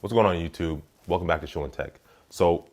What's going on YouTube? Welcome back to Show and Tech. So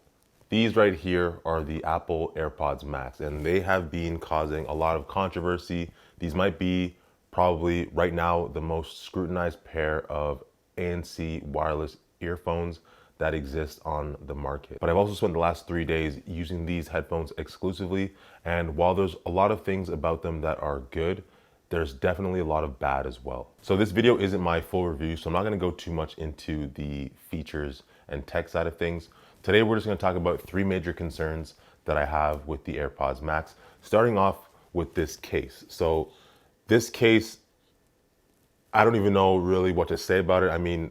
these right here are the Apple Airpods Max, and they have been causing a lot of controversy. These might be probably right now the most scrutinized pair of ANC wireless earphones that exist on the market. But I've also spent the last 3 days using these headphones exclusively, and while there's a lot of things about them that are good, there's definitely a lot of bad as well. So this video isn't my full review, so I'm not gonna go too much into the features and tech side of things. Today, we're just gonna talk about three major concerns that I have with the AirPods Max, starting off with this case. So this case, I don't even know really what to say about it. I mean,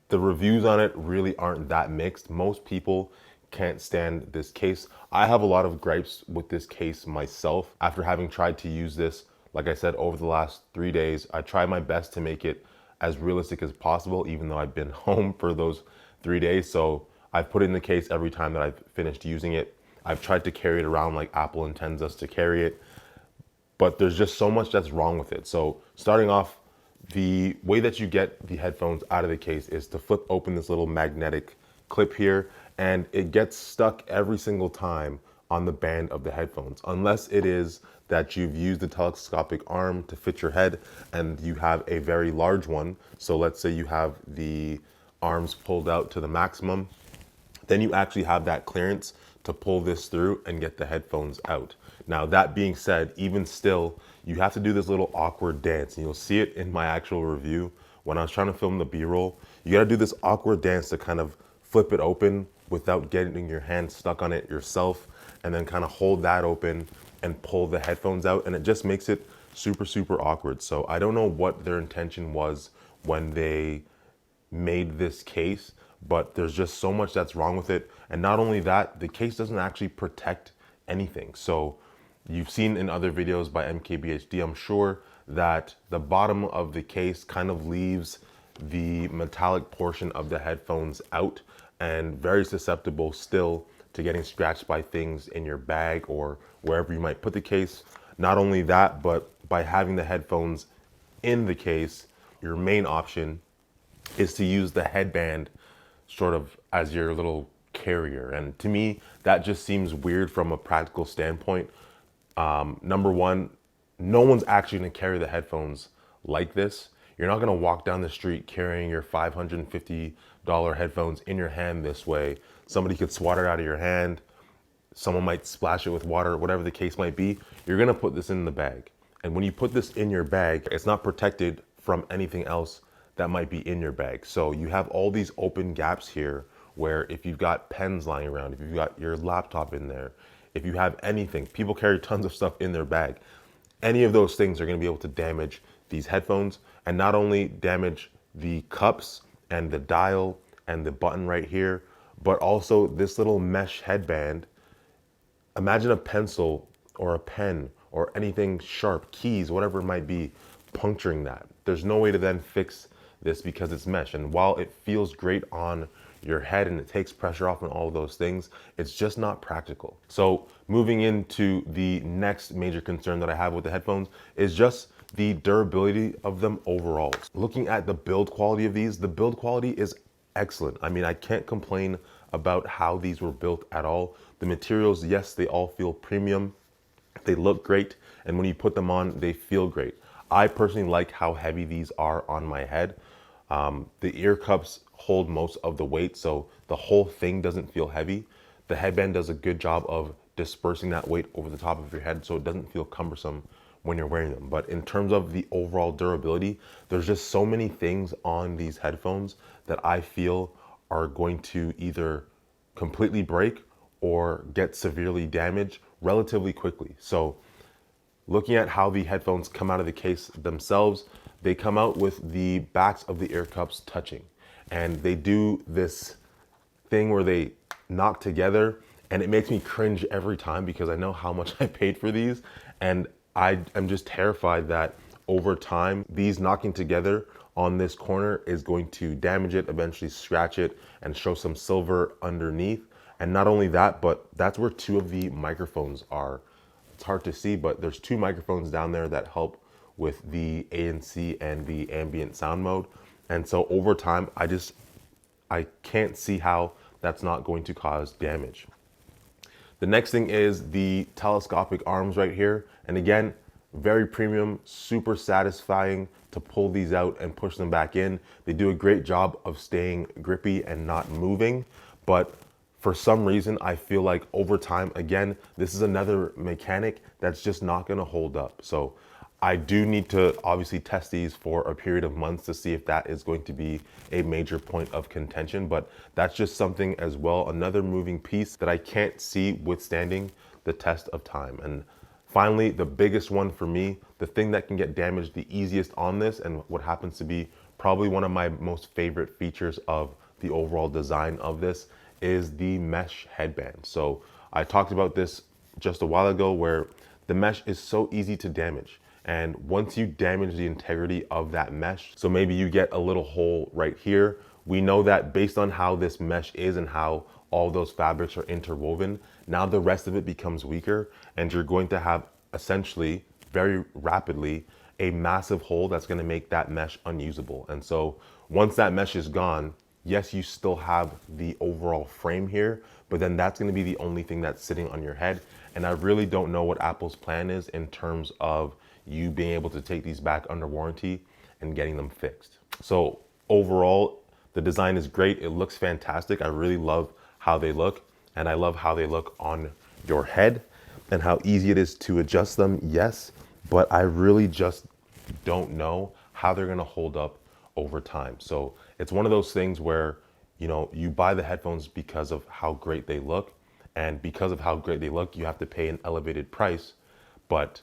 the reviews on it really aren't that mixed. Most people can't stand this case. I have a lot of gripes with this case myself. After having tried to use this, like I said, over the last 3 days, I tried my best to make it as realistic as possible, even though I've been home for those 3 days. So I've put it in the case every time that I've finished using it. I've tried to carry it around like Apple intends us to carry it, but there's just so much that's wrong with it. So starting off, the way that you get the headphones out of the case is to flip open this little magnetic clip here, and it gets stuck every single time on the band of the headphones, unless it is that you've used the telescopic arm to fit your head and you have a very large one. So let's say you have the arms pulled out to the maximum, then you actually have that clearance to pull this through and get the headphones out. Now, that being said, even still, you have to do this little awkward dance, and you'll see it in my actual review. When I was trying to film the B-roll, you gotta do this awkward dance to kind of flip it open without getting your hand stuck on it yourself, and then kind of hold that open and pull the headphones out, and it just makes it super, super awkward. So I don't know what their intention was when they made this case, but there's just so much that's wrong with it. And not only that, the case doesn't actually protect anything. So you've seen in other videos by MKBHD, I'm sure, that the bottom of the case kind of leaves the metallic portion of the headphones out and very susceptible still to getting scratched by things in your bag or wherever you might put the case. Not only that, but by having the headphones in the case, your main option is to use the headband sort of as your little carrier. And to me, that just seems weird from a practical standpoint. Number one, no one's actually gonna carry the headphones like this. You're not gonna walk down the street carrying your $550 headphones in your hand this way. Somebody could swat it out of your hand. Someone might splash it with water, whatever the case might be. You're gonna put this in the bag. And when you put this in your bag, it's not protected from anything else that might be in your bag. So you have all these open gaps here where if you've got pens lying around, if you've got your laptop in there, if you have anything, people carry tons of stuff in their bag. Any of those things are gonna be able to damage these headphones, and not only damage the cups and the dial and the button right here, but also this little mesh headband. Imagine a pencil or a pen or anything sharp, keys, whatever it might be, puncturing that. There's no way to then fix this because it's mesh. And while it feels great on your head and it takes pressure off and all of those things, it's just not practical. So moving into the next major concern that I have with the headphones is just the durability of them overall. Looking at the build quality of these, the build quality is excellent. I mean, I can't complain about how these were built at all. The materials, yes, they all feel premium. They look great, and when you put them on, they feel great. I personally like how heavy these are on my head. The ear cups hold most of the weight, so the whole thing doesn't feel heavy. The headband does a good job of dispersing that weight over the top of your head, so it doesn't feel cumbersome when you're wearing them. But in terms of the overall durability, there's just so many things on these headphones that I feel are going to either completely break or get severely damaged relatively quickly. So looking at how the headphones come out of the case themselves, they come out with the backs of the ear cups touching. And they do this thing where they knock together, and it makes me cringe every time because I know how much I paid for these. And I am just terrified that over time, these knocking together on this corner is going to damage it, eventually scratch it, and show some silver underneath. And not only that, but that's where two of the microphones are. It's hard to see, but there's two microphones down there that help with the ANC and the ambient sound mode. And so over time, I can't see how that's not going to cause damage. The next thing is the telescopic arms right here. And again, very premium, super satisfying to pull these out and push them back in. They do a great job of staying grippy and not moving. But for some reason, I feel like over time, again, this is another mechanic that's just not gonna hold up. So I do need to obviously test these for a period of months to see if that is going to be a major point of contention, but that's just something as well, another moving piece that I can't see withstanding the test of time. And finally, the biggest one for me, the thing that can get damaged the easiest on this, and what happens to be probably one of my most favorite features of the overall design of this, is the mesh headband. So I talked about this just a while ago where the mesh is so easy to damage. And once you damage the integrity of that mesh, so maybe you get a little hole right here, we know that based on how this mesh is and how all those fabrics are interwoven, now the rest of it becomes weaker and you're going to have essentially very rapidly a massive hole that's going to make that mesh unusable. And so once that mesh is gone, yes, you still have the overall frame here, but then that's going to be the only thing that's sitting on your head. And I really don't know what Apple's plan is in terms of you being able to take these back under warranty and getting them fixed. So overall, the design is great. It looks fantastic. I really love how they look, and I love how they look on your head and how easy it is to adjust them, yes, but I really just don't know how they're gonna hold up over time. So it's one of those things where, you know, you buy the headphones because of how great they look, and because of how great they look, you have to pay an elevated price, but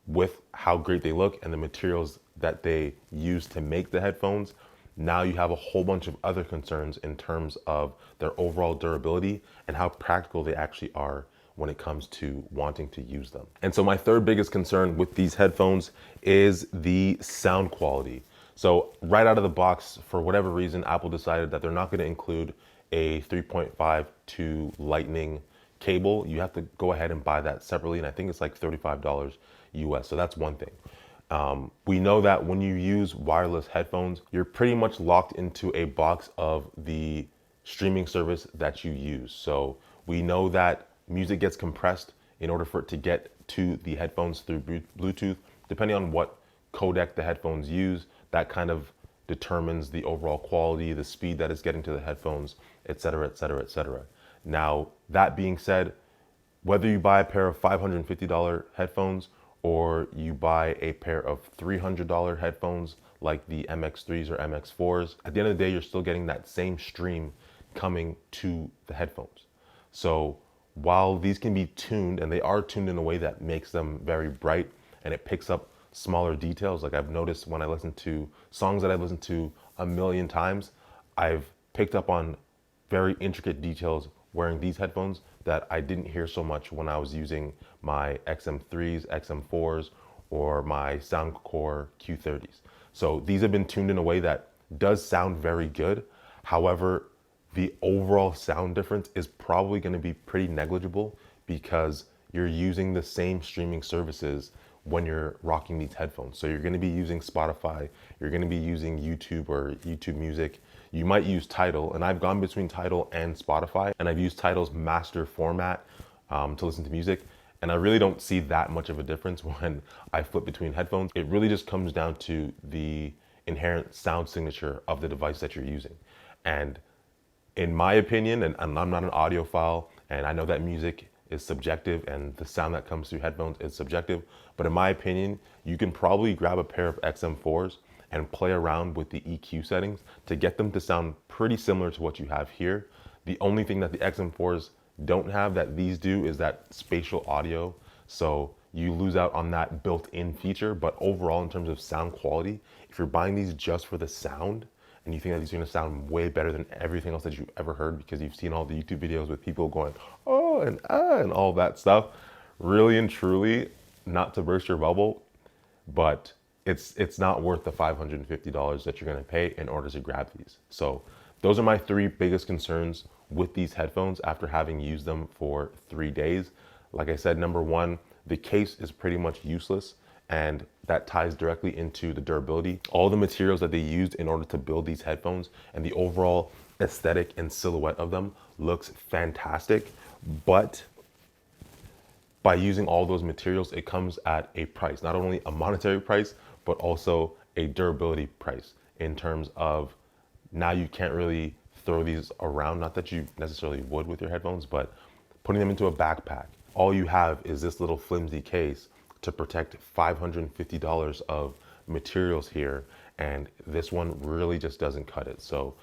with how great they look and the materials that they use to make the headphones, now you have a whole bunch of other concerns in terms of their overall durability and how practical they actually are when it comes to wanting to use them. And so my third biggest concern with these headphones is the sound quality. So right out of the box, for whatever reason, Apple decided that they're not going to include a 3.5 to Lightning cable. You have to go ahead and buy that separately, and I think it's like $35 US. So that's one thing. We know that when you use wireless headphones, you're pretty much locked into a box of the streaming service that you use. So we know that music gets compressed in order for it to get to the headphones through Bluetooth. Depending on what codec the headphones use, that kind of determines the overall quality, the speed that it's getting to the headphones, et cetera, et cetera, et cetera. Now, that being said, whether you buy a pair of $550 headphones or you buy a pair of $300 headphones like the MX3s or MX4s, at the end of the day, you're still getting that same stream coming to the headphones. So while these can be tuned, and they are tuned in a way that makes them very bright and it picks up smaller details, like I've noticed when I listen to songs that I've listened to a million times, I've picked up on very intricate details wearing these headphones that I didn't hear so much when I was using my XM3s, XM4s, or my Soundcore Q30s. So these have been tuned in a way that does sound very good. However, the overall sound difference is probably going to be pretty negligible because you're using the same streaming services when you're rocking these headphones. So you're going to be using Spotify, you're going to be using YouTube or YouTube Music. You might use Tidal, and I've gone between Tidal and Spotify, and I've used Tidal's master format to listen to music, and I really don't see that much of a difference when I flip between headphones. It really just comes down to the inherent sound signature of the device that you're using. And in my opinion, and I'm not an audiophile, and I know that music is subjective and the sound that comes through headphones is subjective, but in my opinion, you can probably grab a pair of XM4s and play around with the EQ settings to get them to sound pretty similar to what you have here. The only thing that the XM4s don't have that these do is that spatial audio. So you lose out on that built-in feature, but overall in terms of sound quality, if you're buying these just for the sound, and you think that these are gonna sound way better than everything else that you've ever heard because you've seen all the YouTube videos with people going, oh, and ah, and all that stuff, really and truly, not to burst your bubble, but it's not worth the $550 that you're gonna pay in order to grab these. So those are my three biggest concerns with these headphones after having used them for 3 days. Like I said, number one, the case is pretty much useless, and that ties directly into the durability. All the materials that they used in order to build these headphones and the overall aesthetic and silhouette of them looks fantastic, but by using all those materials, it comes at a price, not only a monetary price, but also a durability price in terms of now you can't really throw these around. Not that you necessarily would with your headphones, but putting them into a backpack. All you have is this little flimsy case to protect $550 of materials here. And this one really just doesn't cut it. So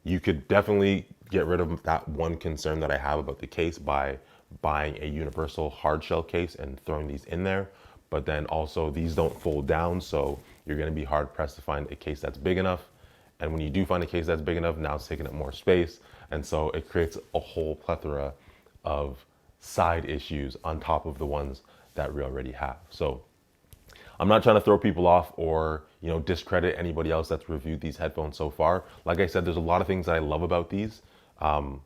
you could definitely get rid of that one concern that I have about the case by buying a universal hard shell case and throwing these in there. But then also these don't fold down, so you're gonna be hard pressed to find a case that's big enough. And when you do find a case that's big enough, now it's taking up more space. And so it creates a whole plethora of side issues on top of the ones that we already have. So I'm not trying to throw people off or, discredit anybody else that's reviewed these headphones so far. Like I said, there's a lot of things that I love about these.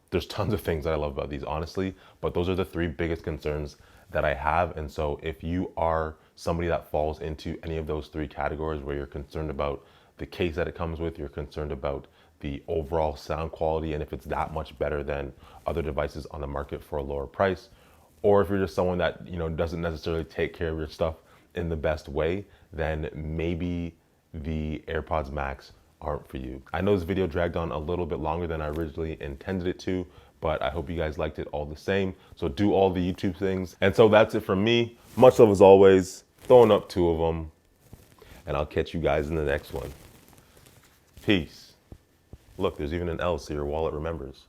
There's tons of things that I love about these, honestly, but those are the three biggest concerns that I have. And so if you are somebody that falls into any of those three categories where you're concerned about the case that it comes with, you're concerned about the overall sound quality and if it's that much better than other devices on the market for a lower price, or if you're just someone that doesn't necessarily take care of your stuff in the best way, then maybe the AirPods Max aren't for you. I know this video dragged on a little bit longer than I originally intended it to, but I hope you guys liked it all the same. So do all the YouTube things. And so that's it from me. Much love as always, throwing up 2 of them, and I'll catch you guys in the next one. Peace. Look, there's even an L so your wallet remembers.